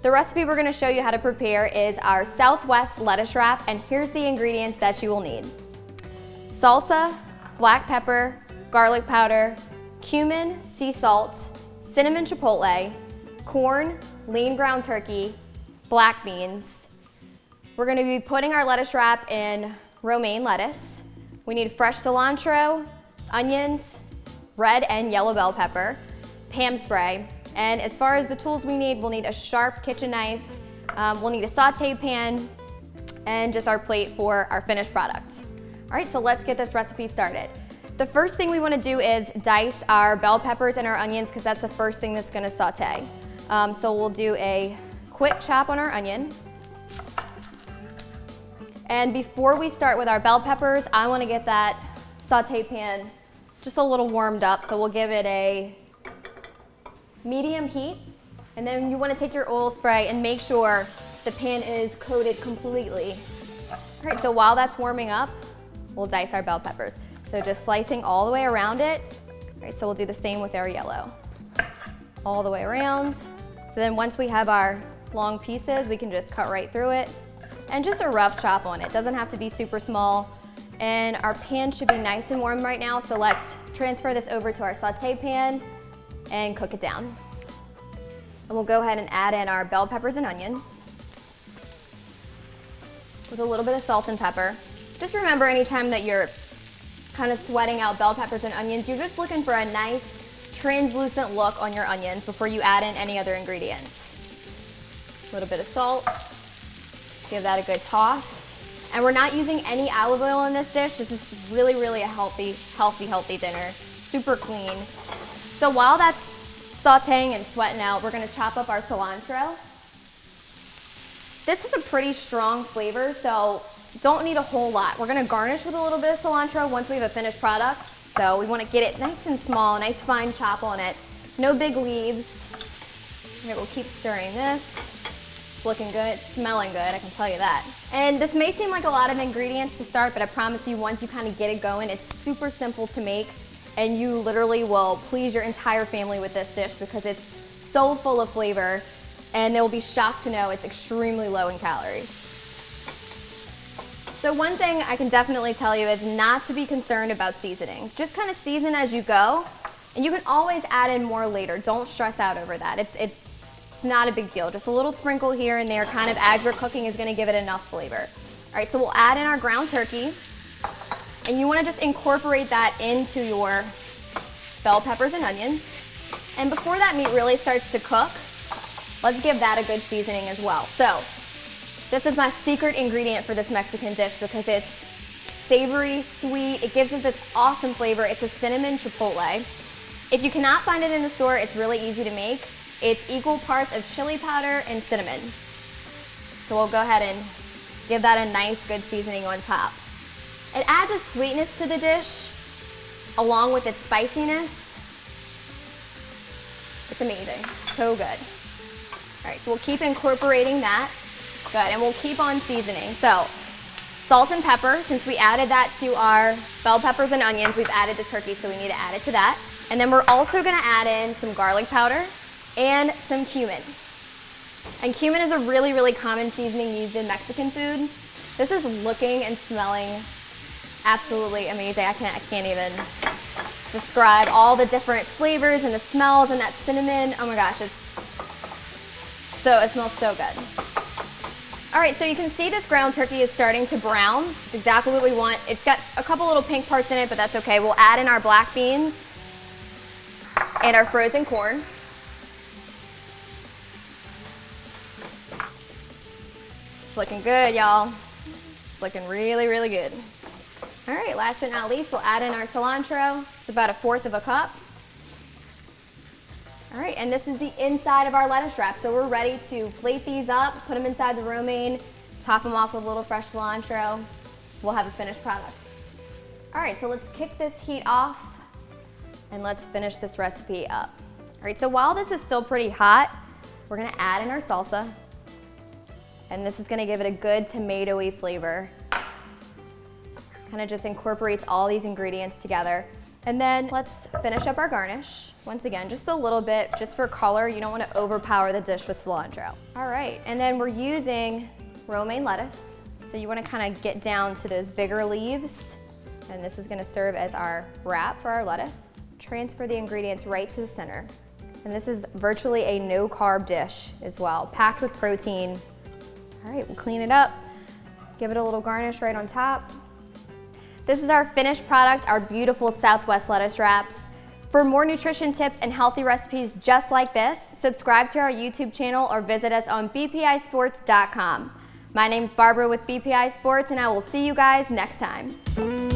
The recipe we're gonna show you how to prepare is our Southwest lettuce wrap, and here's the ingredients that you will need. Salsa, black pepper, garlic powder, cumin, sea salt, cinnamon chipotle, corn, lean ground turkey, black beans. We're gonna be putting our lettuce wrap in romaine lettuce. We need fresh cilantro, onions, red and yellow bell pepper, Pam spray, and as far as the tools we need, we'll need a sharp kitchen knife, we'll need a saute pan, and just our plate for our finished product. All right, so let's get this recipe started. The first thing we want to do is dice our bell peppers and our onions because that's the first thing that's going to saute. So we'll do a quick chop on our onion. And before we start with our bell peppers, I want to get that saute pan just a little warmed up. So we'll give it a medium heat. And then you want to take your oil spray and make sure the pan is coated completely. All right, so while that's warming up, we'll dice our bell peppers. So just slicing all the way around it. All right, so we'll do the same with our yellow. All the way around. So then once we have our long pieces, we can just cut right through it. And just a rough chop on it. Doesn't have to be super small. And our pan should be nice and warm right now, so let's transfer this over to our saute pan and cook it down. And we'll go ahead and add in our bell peppers and onions with a little bit of salt and pepper. Just remember anytime that you're kind of sweating out bell peppers and onions, you're just looking for a nice translucent look on your onions before you add in any other ingredients. A little bit of salt, give that a good toss. And we're not using any olive oil in this dish. This is really, really a healthy dinner. Super clean. So while that's sauteing and sweating out, we're gonna chop up our cilantro. This is a pretty strong flavor, so don't need a whole lot. We're gonna garnish with a little bit of cilantro once we have a finished product. So we wanna get it nice and small, nice fine chop on it. No big leaves. Here, we'll keep stirring this. It's looking good, it's smelling good, I can tell you that. And this may seem like a lot of ingredients to start, but I promise you once you kind of get it going, it's super simple to make, and you literally will please your entire family with this dish because it's so full of flavor, and they will be shocked to know it's extremely low in calories. So one thing I can definitely tell you is not to be concerned about seasonings. Just kind of season as you go, and you can always add in more later. Don't stress out over that. It's not a big deal. Just a little sprinkle here and there kind of as you're cooking is gonna give it enough flavor. All right, so we'll add in our ground turkey, and you wanna just incorporate that into your bell peppers and onions. And before that meat really starts to cook, let's give that a good seasoning as well. So this is my secret ingredient for this Mexican dish because it's savory, sweet, it gives it this awesome flavor. It's a cinnamon chipotle. If you cannot find it in the store, it's really easy to make. It's equal parts of chili powder and cinnamon. So we'll go ahead and give that a nice good seasoning on top. It adds a sweetness to the dish along with its spiciness. It's amazing, so good. All right, so we'll keep incorporating that. Good, and we'll keep on seasoning. So salt and pepper, since we added that to our bell peppers and onions, we've added the turkey, so we need to add it to that. And then we're also gonna add in some garlic powder and some cumin. And cumin is a really, really common seasoning used in Mexican food. This is looking and smelling absolutely amazing. I can't even describe all the different flavors and the smells and that cinnamon. Oh my gosh, it smells so good. All right, so you can see this ground turkey is starting to brown. It's exactly what we want. It's got a couple little pink parts in it, but that's okay. We'll add in our black beans and our frozen corn. It's looking good, y'all. It's looking really, really good. All right, last but not least, we'll add in our cilantro. It's about 1/4 cup. All right, and this is the inside of our lettuce wrap. So we're ready to plate these up, put them inside the romaine, top them off with a little fresh cilantro. We'll have a finished product. All right, so let's kick this heat off and let's finish this recipe up. All right, so while this is still pretty hot, we're gonna add in our salsa. And this is gonna give it a good tomatoey flavor. Kind of just incorporates all these ingredients together. And then let's finish up our garnish. Once again, just a little bit, just for color. You don't want to overpower the dish with cilantro. All right, and then we're using romaine lettuce. So you want to kind of get down to those bigger leaves. And this is going to serve as our wrap for our lettuce. Transfer the ingredients right to the center. And this is virtually a no-carb dish as well, packed with protein. All right, we'll clean it up. Give it a little garnish right on top. This is our finished product, our beautiful Southwest lettuce wraps. For more nutrition tips and healthy recipes just like this, subscribe to our YouTube channel or visit us on bpisports.com. My name's Barbara with BPI Sports, and I will see you guys next time.